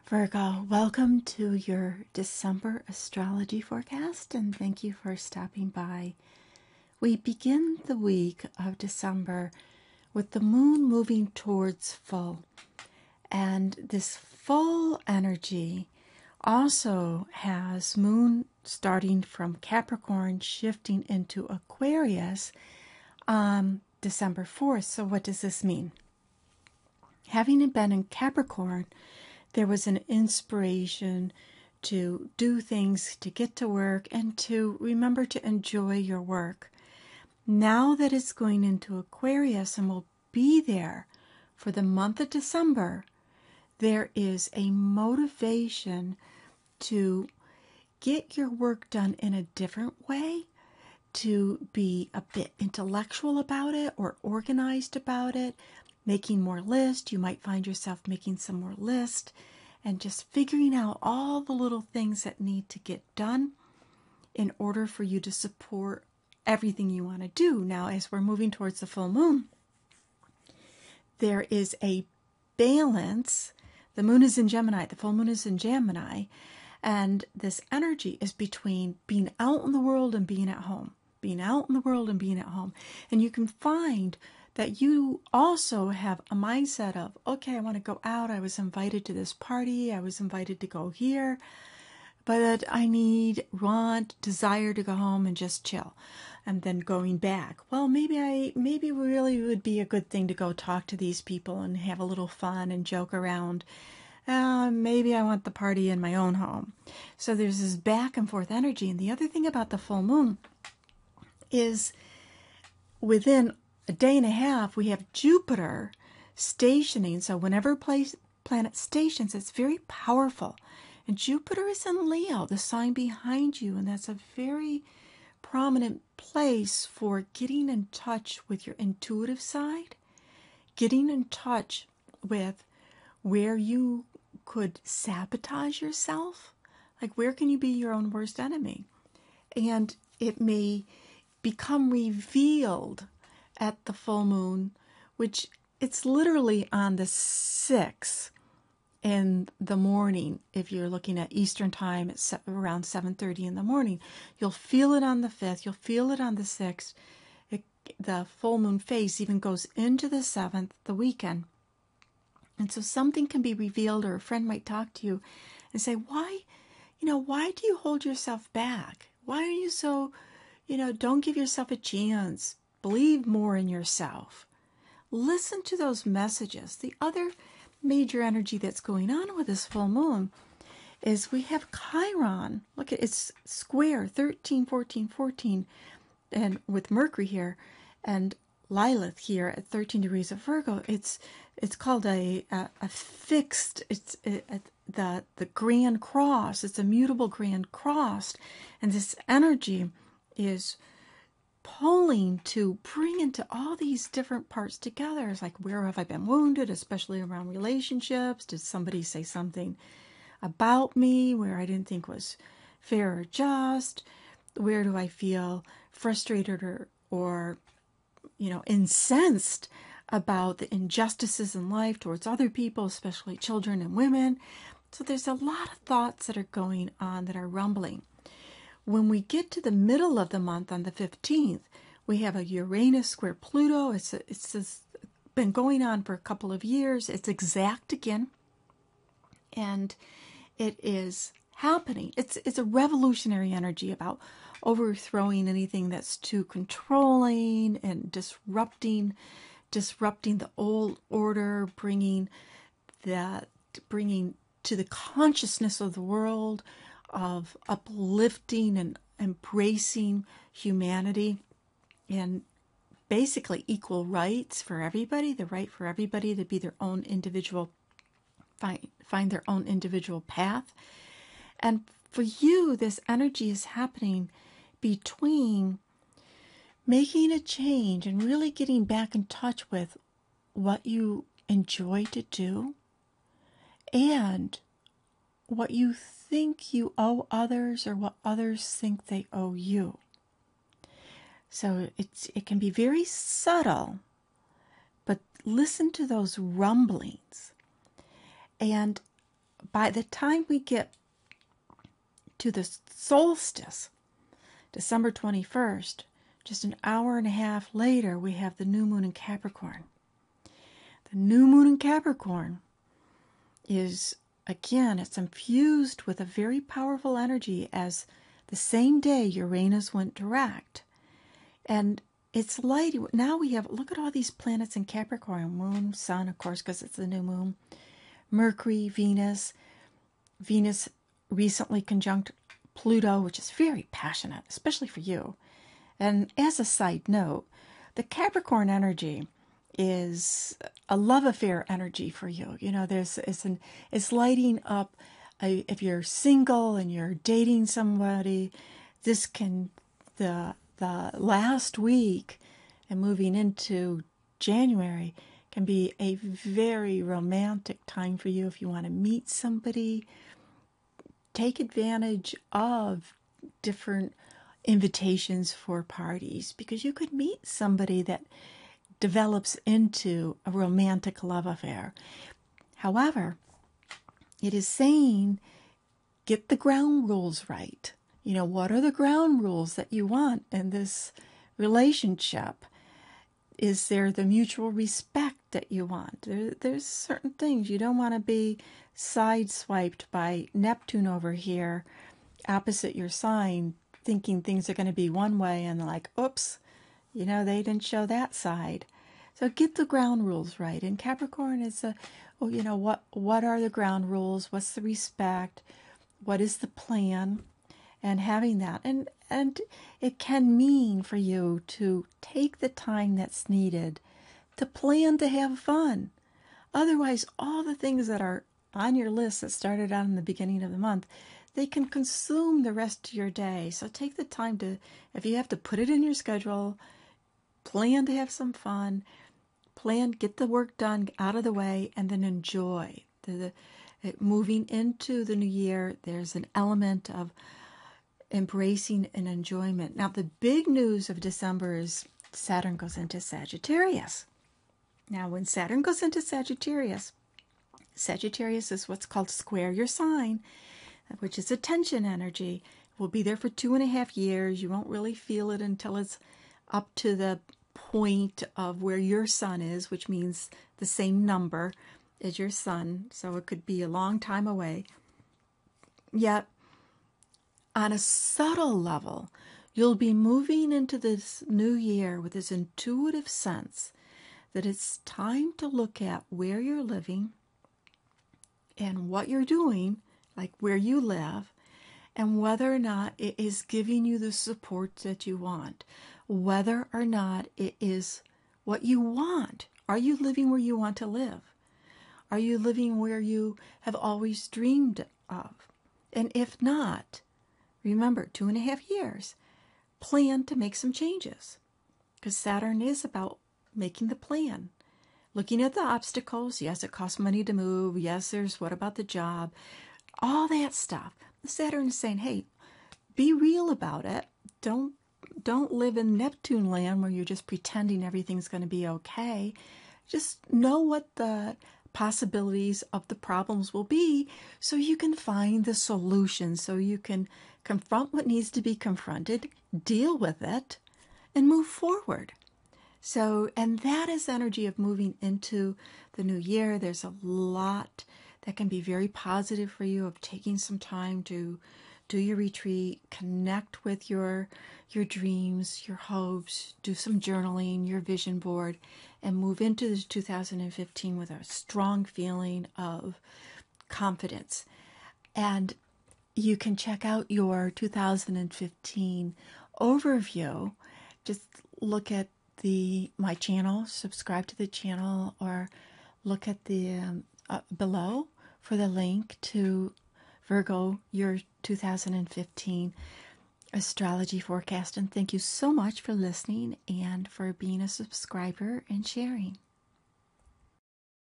Virgo, welcome to your December astrology forecast, and thank you for stopping by. We begin the week of December with the moon moving towards full, and this full energy also has moon starting from Capricorn shifting into Aquarius on December 4th. So what does this mean? Having been in Capricorn, there was an inspiration to do things, to get to work, and to remember to enjoy your work. Now that it's going into Aquarius and will be there for the month of December, there is a motivation to get your work done in a different way, to be a bit intellectual about it or organized about it, making more lists. You might find yourself making some more lists and just figuring out all the little things that need to get done in order for you to support everything you want to do. Now, as we're moving towards the full moon, there is a balance. The moon is in Gemini, the full moon is in Gemini, and this energy is between being out in the world and being at home. Being out in the world and being at home. And you can find that you also have a mindset of, okay, I want to go out. I was invited to this party. I was invited to go here. But I desire to go home and just chill. And then going back, well, maybe really would be a good thing to go talk to these people and have a little fun and joke around. Maybe I want the party in my own home. So there's this back and forth energy. And the other thing about the full moon is within a day and a half, we have Jupiter stationing. So whenever planet stations, it's very powerful. And Jupiter is in Leo, the sign behind you. And that's a very prominent place for getting in touch with your intuitive side, getting in touch with where you could sabotage yourself. Like, where can you be your own worst enemy? And it may become revealed at the full moon, which it's literally on the 6th in the morning. If you're looking at Eastern time, it's around 7:30 in the morning. You'll feel it on the 5th. You'll feel it on the 6th. The full moon phase even goes into the 7th, the weekend. And so something can be revealed, or a friend might talk to you and say, why do you hold yourself back? Why are you so, don't give yourself a chance. Believe more in yourself. Listen to those messages. The other major energy that's going on with this full moon is we have Chiron. Look, it's square 13, 14, 14, and with Mercury here and Lilith here at 13 degrees of Virgo. It's called a fixed. It's the Grand Cross. It's a mutable Grand Cross, and this energy is pulling to bring into all these different parts together. It's like, where have I been wounded, especially around relationships? Did somebody say something about me where I didn't think was fair or just? Where do I feel frustrated or incensed about the injustices in life towards other people, especially children and women? So there's a lot of thoughts that are going on that are rumbling. When we get to the middle of the month on the 15th, we have a Uranus square Pluto. It's been going on for a couple of years. It's exact again. And it is happening. It's a revolutionary energy about overthrowing anything that's too controlling and disrupting the old order, bringing to the consciousness of the world of uplifting and embracing humanity and basically equal rights for everybody, the right for everybody to be their own individual, find their own individual path. And for you, this energy is happening between making a change and really getting back in touch with what you enjoy to do and what you think you owe others or what others think they owe you. So it can be very subtle, but listen to those rumblings. And by the time we get to the solstice, December 21st, just an hour and a half later, we have the new moon in Capricorn. The new moon in Capricorn is, again, it's infused with a very powerful energy, as the same day Uranus went direct. And it's light. Now we have, look at all these planets in Capricorn. Moon, Sun, of course, because it's the new moon. Mercury, Venus. Venus recently conjunct Pluto, which is very passionate, especially for you. And as a side note, the Capricorn energy is a love affair energy for you. You know, it's lighting up. If you're single and you're dating somebody, the last week and moving into January can be a very romantic time for you if you want to meet somebody. Take advantage of different invitations for parties, because you could meet somebody that develops into a romantic love affair. However, it is saying get the ground rules right. You know, what are the ground rules that you want in this relationship? Is there the mutual respect that you want? There's certain things. You don't want to be sideswiped by Neptune over here, opposite your sign, thinking things are going to be one way, and like, oops, you know, they didn't show that side. So get the ground rules right. And Capricorn is what are the ground rules? What's the respect? What is the plan? And having that. And it can mean for you to take the time that's needed to plan to have fun. Otherwise, all the things that are on your list that started out in the beginning of the month, they can consume the rest of your day. So take the time to, if you have to put it in your schedule, plan to have some fun, get the work done out of the way, and then enjoy. Moving into the new year, there's an element of embracing and enjoyment. Now, the big news of December is Saturn goes into Sagittarius. Now, when Saturn goes into Sagittarius, Sagittarius is what's called square your sign, which is a tension energy. Will be there for 2.5 years. You won't really feel it until it's up to the point of where your sun is, which means the same number as your sun. So it could be a long time away. Yet, on a subtle level, you'll be moving into this new year with this intuitive sense that it's time to look at where you're living and what you're doing, like where you live, and whether or not it is giving you the support that you want, whether or not it is what you want. Are you living where you want to live? Are you living where you have always dreamed of? And if not, remember, 2.5 years, plan to make some changes, because Saturn is about making the plan, looking at the obstacles. Yes, it costs money to move. Yes, there's what about the job, all that stuff. Saturn is saying, hey, be real about it. Don't live in Neptune land where you're just pretending everything's going to be okay. Just know what the possibilities of the problems will be, so you can find the solution, so you can confront what needs to be confronted, deal with it, and move forward. So, and that is energy of moving into the new year. There's a lot that can be very positive for you, of taking some time to do your retreat, connect with your dreams, your hopes, do some journaling, your vision board, and move into this 2015 with a strong feeling of confidence. And you can check out your 2015 overview. Just look at my channel, subscribe to the channel, or look at the below for the link to Virgo, your 2015 astrology forecast. And thank you so much for listening and for being a subscriber and sharing.